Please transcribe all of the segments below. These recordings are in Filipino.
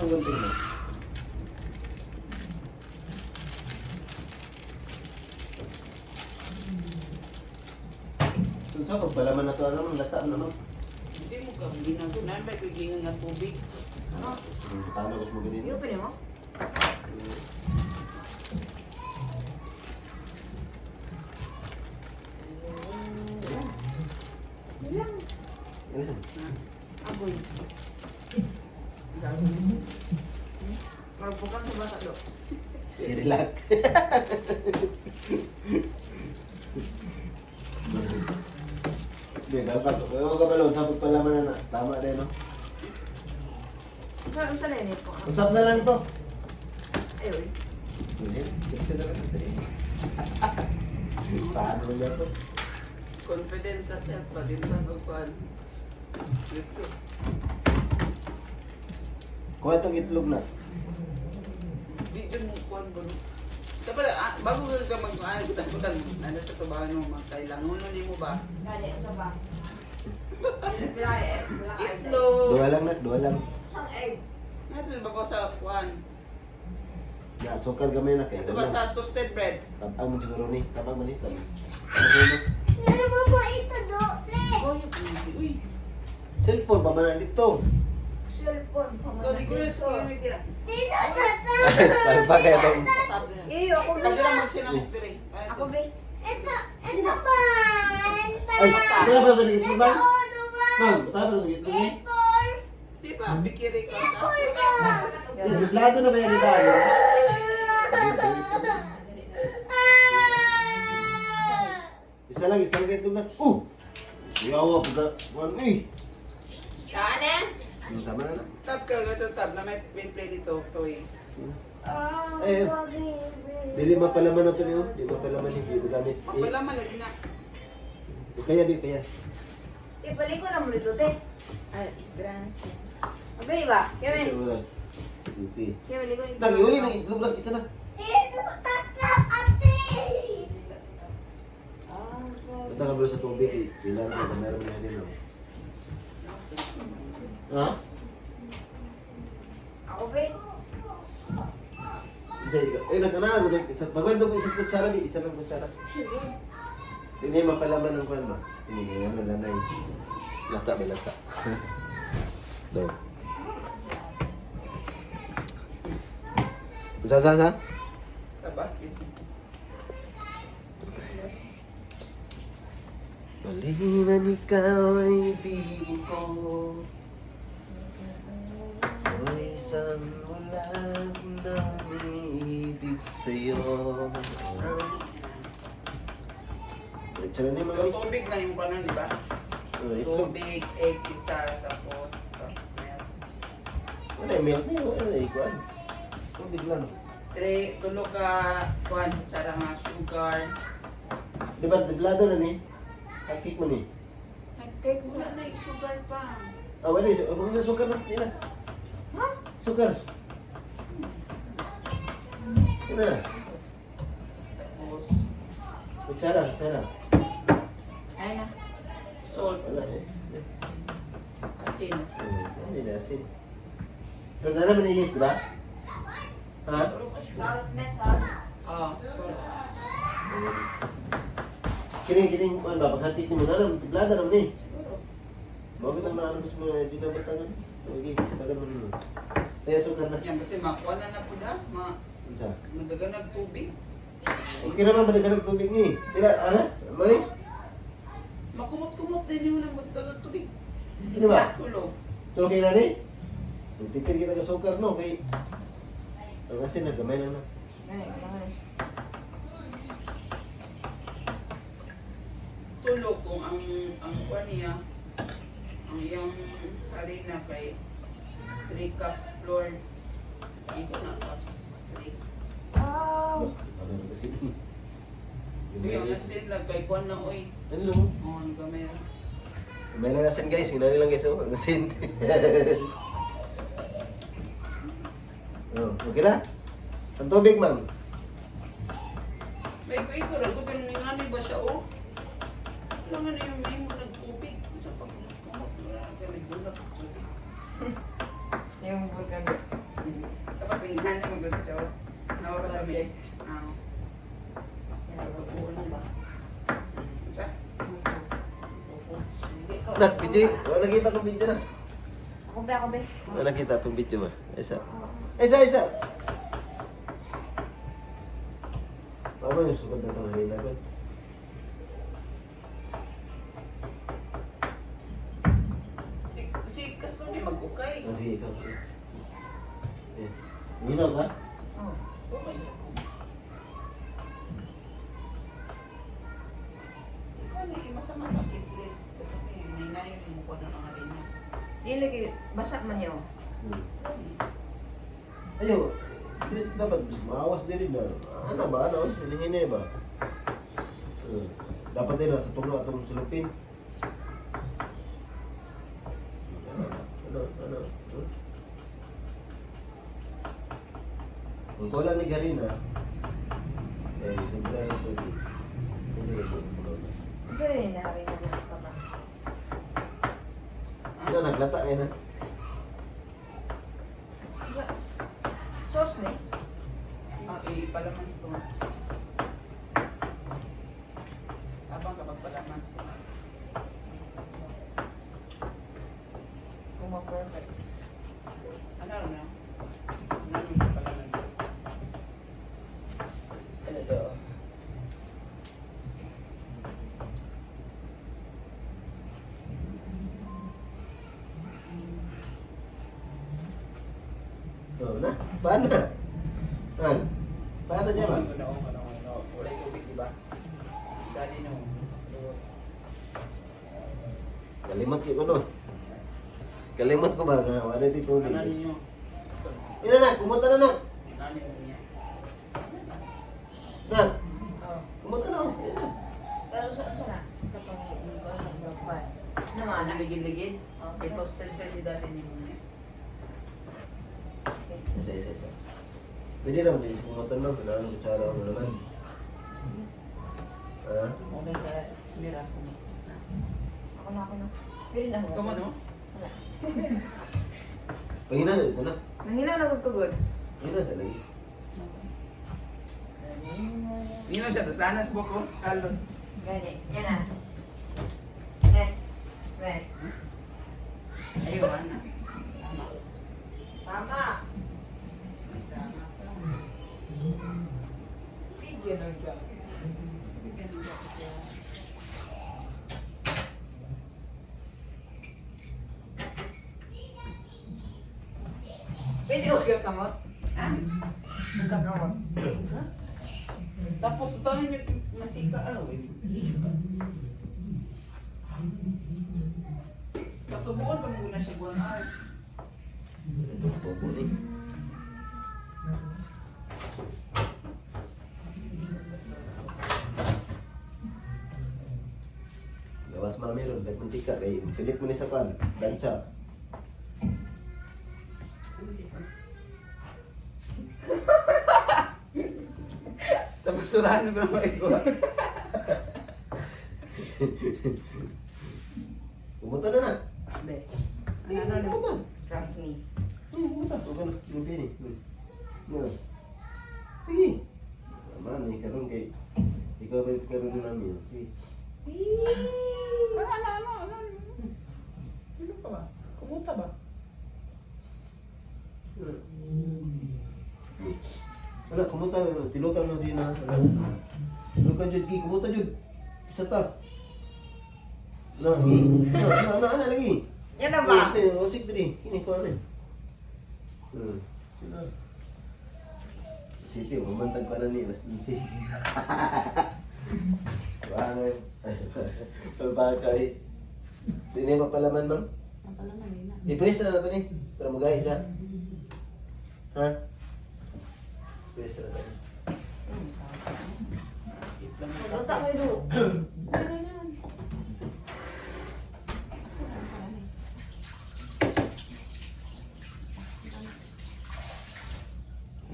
gunting mo. Sa pagpalaman na ito, ano, lata naman. Hindi mo ka, ginagawa ba ito gingan ng tubig? Ano? Paano ko mo ganito? Yung pinin mo? Ilang? Ayan. Agoy. Marupukang sa bata do. Si relax. Hindi, dapat. Huwag ka balon sa pagpalaman na. Tama rin, no? Ang talay po. Usap na lang to. Ayun. Hindi, gusto na lang ito eh. Paano niya to? Confidence sa self, pa din lang magkuhan. Kuha itong itlog na. Di dyan mo kuhan ba? Dapat, bago ka magkuhan, ano sa tubahan mo, magkailangan mo ba? Gani, ito ba? Itlog! Dua lang na, dua lang. Isang egg. Natin ba ko sa kuhan? Na, sukar gamay na kayo. Ito ba sa toasted bread? Tabang mo siguro ni. Tabang mo ni. Tamis. Okay mo. Ano mo po ito do? Oh, yung pinili. Uy! Cellphone, pamanan dito. Cellphone. Ikaw, di ko na sa game media. Parang ba kaya itong... Iyo, ako ba? Pag lang magsinamok dire. Ako ba? Ito ba? Ay, kaya ba ito nagitlo ba? Ma'am, kaya ba nagitlo ni? Di ba, bikiri ka ka? Diplado na ba yan ito? Isa lang itlog na. Yawa, pagka... Kuhan mo eh. Kanan? Tama na na. Tab ka, gato tab na may play dito. Toy. Eh, dili mapalaman na ito niyo. Di mapalaman, hindi magamit. Mapalaman lagi na. Kaya, di kaya. Ibalik ko na mo nito, te. Ay, grand. Abay ba? Kevin. Sa oras. City. Kevin, ligo. Nang yun ng itlog lang. Isa na. Punta ka bro sa tubig. Kailangan ka na meron na din. Ha? Ako ba? Eh, nagkanahan mo. Pagwento ko isang kutsara, di isa lang kutsara. Hindi mapalaman ng kwan ba? Hindi, ano, lanay. Lata, may lata. Daw. Saan? Sa bakit? Maliman ikaw ay ibigin ko. O isang walang nangibig sa'yo. Diretso na niya mga So, tubig lang yung kanan, di ba? itlog. Tubig, egg, isa, tapos Ano yung milk niya? Ano yung ikuan? Tubig lang. tulog ka, kuhan, tsara nga, sugar. Di ba, diblado na ni? Kakik mo ni? Nag-cake mo Wala na. na yung sugar pa. Ah, wala. Huwag ka sukar na. Yan na. Ha? Sukar. Yan na. Tapos, Kutsara. Ayun na. salt, Wala eh. asin. Hindi na asin. Ito na naman ilis, di ba? Ha? Salt, may salt. Salt. Kining ano ba? Paghatik ni mo na naman. Tiblada naman eh. Siguro. Bakit naman ano gusto mo na dito batangan? Okay, tagan mo naman. Kaya sukar na. Yan, kasi makuha na po da. Isa. Madaga nagtubig. Okay naman, balik ka ng tubig ni. Tila, ano? Mali? Makumot-kumot din yung madaga tubig. Ano ba? Tulog. Tulog kayo na ni? Tipid kita ka sukar no, kay... Ang asin na, gamay na na. Ganyan, ganyan siya. Tulog kung ang kuha niya, ang iyang harina kay 3 cups flour. Ito na cups. 3. Oh. Ano na kasi? Yung asin lang kay kuha na oy. Ano lang? Oh, ang gamay. Gamay na asin guys, hinali lang guys. Ang asin. Oh, okay na? Ang tubig, ma'am. May ko ito rin, kung pinumingani ba siya oh? Alam nga na yung may mo nagtubig. Isa pag kumot, wala ka nagbulat tubig. Yung vulkan. Tingnan na maganda siya. Nawa ka sa may. Yan, upuan mo ba? Siya? Nak, video. Wala nakita kong video na. Ako be, ako be. Wala nakita itong video ba? Isa. Mama yung sukat na itong harina ko. Si Kasumi mag-ukay. Sige, ikaw. Ninaw ka? Oh. Ikaw na masama-sakit ulit. Kasi ninayin yung mukha ng mga rin. Di lagi, basak man yun. Ayo, dapat maawas din na. Ano ba? Ano? Hinihini ba? Dapat din sa tunga itong sulupin. Ano? Kung kulang ni Garina, siyempre ito di. Hindi ito. Ito rin nahari na mo ka ba? Ano, naglata ngayon na? Sauce ni? Palaman sa tunga. Abang kapag palaman sa tunga. Kung ma-perfect. Ano na? Ano yung palaman? Ano daw? Oh, na? Paano na? Paano siya ba? Wala yung tubig, diba? Dali no. Kalimot ko no. Kalimot ko ba nga? Wala di tubig. Ano ninyo? Ina na, kumunta na na. Ano niya? Na, Oh. kumunta na. Ina na. Pero saan na? Kapag hindi ko sa broadband. Ano nga na? Ligid-ligid? Oh. May toasted bread yung dali ninyo niya. Isa. Pwede naman din kumunta na. Kailangan ng kutsara mo naman. Ha? Okay ka, mira ko. Ako na. Pero na ako. Come on, no? Wala. Pahina na ito na. Nangina na magkagod. Pahina sa lagi. Hindi na siya, sana sa buko. Kalon. Gani. Yan na. Ayun, ana. Tama. Tama ka. Bigyan ng job. Bigyan ng jacket siya. Pwede ko kakamot. Ah? Kakamot. Tapos ito yung mantika awin. Katubuan pa muna siya buwan ay. Ito po po eh. Gawas mami ron, ba't mantika kay filit mo ni sa kwan, plancha. Tapos surahan ko na maikuha. Pumunta na na. Be. Pumunta. Trust me. Pumunta. Huwag ka na. Lupi ni. Sige. Naman eh, karon kay ikaw ba yung karon namin. Sige. Ano? Ano ka ba? Kumuta ba? Wala, kumuta. Tilukan mo din na. Tilukan jud, Gi. Kumuta jud. Isa ta. Gi. Na, lagi. Yan na ba? Ito, osik diri. Kini ko ano. Sila. Siti, mamantag pa na ni. Mas easy. Bangan. Pabakay. Hindi mo palaman, bang? Napalaman yun na. I-press na natin eh. Para magay isa. Ha? Press na natin. Luta ko yung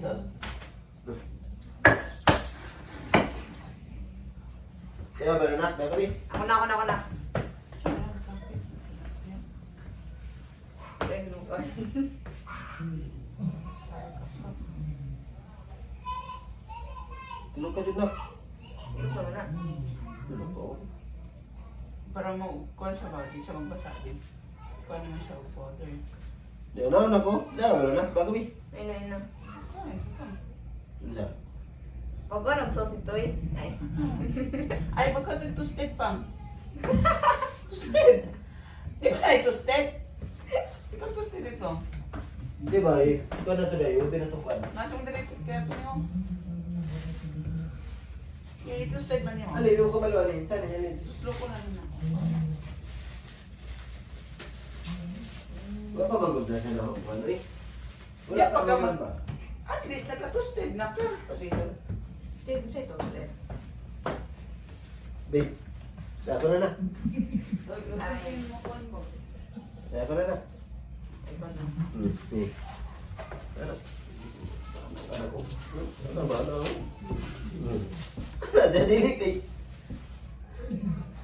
Sas. Kaya ba na? Bago kami? Ako na. Tulog ka dyan na. Ito na. Tulog ko. Para mo, kuha siya ba? Di siya magbasa din. Kuha naman siya of water. Di ano na ko? Di ano na? Bago mi? Ino. Ay, come. Isa. Pag ko nagsosi to eh. Ay. Ay, pagka ito toasted pang. Toasted. Di ba na toasted? Di ba toasted ito? Di ba eh? Ikaw na to na. Yung pinatukan. Nasa mong dali kaso niyo. Yung toasted man niyo. Alin, yung kabalo, alin. Saan, alin. Suslo ko na na. Wala pa bang magdasa na ako ano eh? Wala Yeah, pa pagka naman mag- ba? At least nagka-toasted na ka. Kasi ito. Sa ito. Babe, sa ako na na. Ay, mo kuha mo. Sa ako na na. Ikaw na. Eh. Ano? Ano ko? Ano ba? Ano? Nandiyan dilik eh.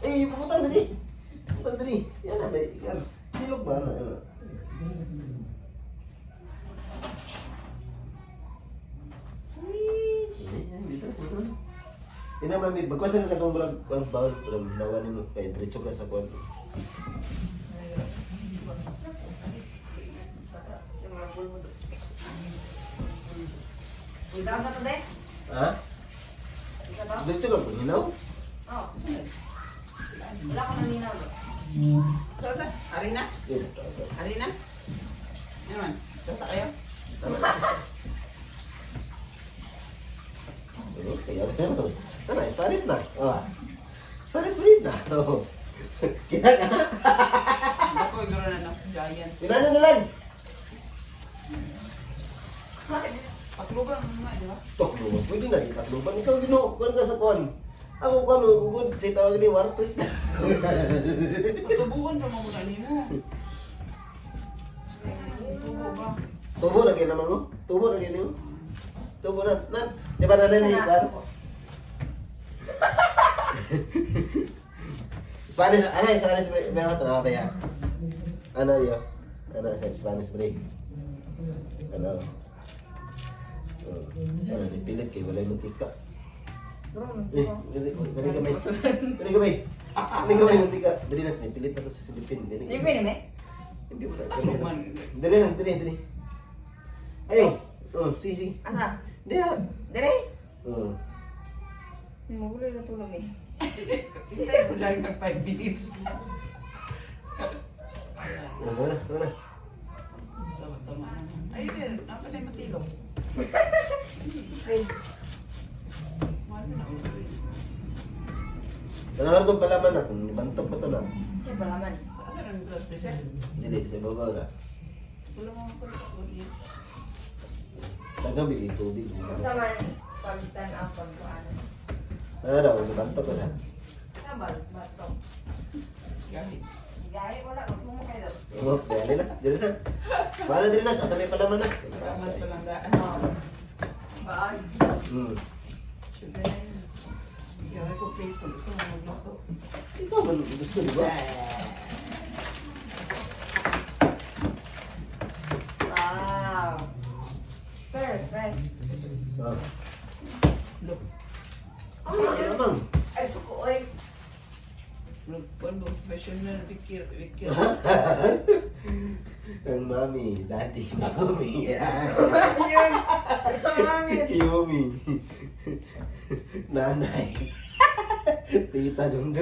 Eh, puputang dali. Puputang dali. Yan na, babe. Yan. Silog ba? Ano? Ina mami, bagkot sa katong brag bawal from nawanin mo kay diretso ka sa kwarto. Yung mga bulmo doon. Ikaw na to, Dek? Ha? Ikaw ba? Diretso ka po hinaw? Oo. Wala ko naninaw doon. So, hari na? Eh, Hari na? Ano man? Basta kayo? kaya ano? Ano, Spanish na. Oh. Spanish read na. Oh. Kaya ka na. Ako, gano'n na na. Giant. Pinana na lang. Patlugan mo naman, di ba? Takluban, pwede na di takluban. Ikaw ginukuan ka sa kuan. Ako kuan ugod sa tawag ni Warto. Patubukan pa mo muna mo. Tubo ba? Tubo lagi naman mo. Tubo lagi niyo. Tubo na. Di ba na ni Bar? Spanish, ano yung Spanish break? May mga trabaho ba yan? Ano yun? Ano sa Spanish break? Ano? Ano, dipilit kayo, wala yung mantika. Eh, gani kamay. Gani kamay. Gani kamay mantika. Dali lang, dipilit ako sa silipin. Gani Hindi pwede, me? Hindi mo Patlugan. Dali lang, dali. Ayaw. Oh, sige, sige. Asa? Hindi ah. Dire? Oh. Maguloy na tulog eh. Isa mo lang ng 5 minutes. Ano na, ano na. Tama naman. Ay, din. Napa na yung matilong. Wait. Ano na ulit? Tanawar itong palaman na, kung bantok pa ito na. Siya pa naman. Ano na yung blood pressure? Dili, sa baba na. Wala mo ako ulit. Tagabi, tubig. Sa man, pag-stand up, pag-ano. Ano daw, bantok ko na. Sabal, bato. Gamit. Gaya, wala. Huwag mo kayo. Oo, dali na, dali na. Para dali na, kata may palaman na. Tama pa lang daan. Baag. Sugar na yun. Yung ito plate, gusto mo magluto. Ikaw man, gusto di ba? Wow. Perfect. Ah. Look. Ano naman? Ay, suko, oy. Look, one professional wikir. Ang mami, daddy, mami. Yun. Mami. Yumi. Nanay. Tita, Junjun.